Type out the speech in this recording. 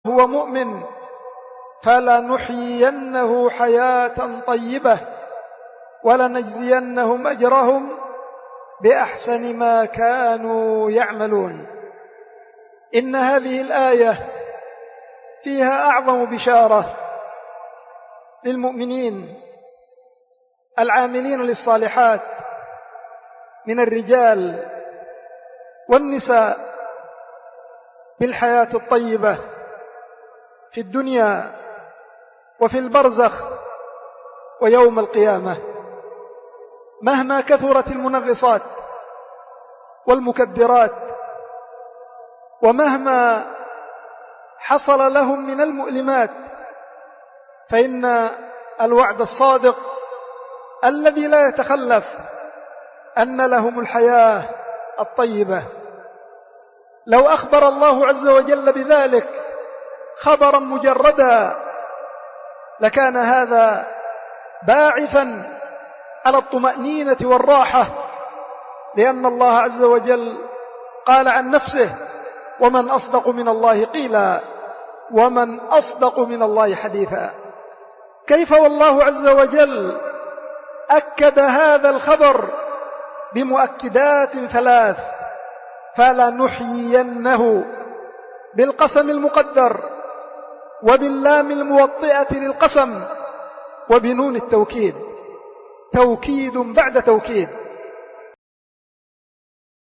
هو مؤمن فلنحيينه حياة طيبة ولنجزينهم أجرهم بأحسن ما كانوا يعملون. إن هذه الآية فيها أعظم بشارة للمؤمنين العاملين للصالحات من الرجال والنساء بالحياة الطيبة في الدنيا وفي البرزخ ويوم القيامة. مهما كثرت المنغصات والمكدرات ومهما حصل لهم من المؤلمات، فإن الوعد الصادق الذي لا يتخلف أن لهم الحياة الطيبة. لو أخبر الله عز وجل بذلك خبرا مجردا لكان هذا باعثا على الطمأنينة والراحة، لأن الله عز وجل قال عن نفسه: ومن أصدق من الله قيلا ومن أصدق من الله حديثا. كيف والله عز وجل أكد هذا الخبر بمؤكدات ثلاث: فلنحيينه بالقسم المقدر وباللام الموطئة للقسم وبنون التوكيد، توكيد بعد توكيد.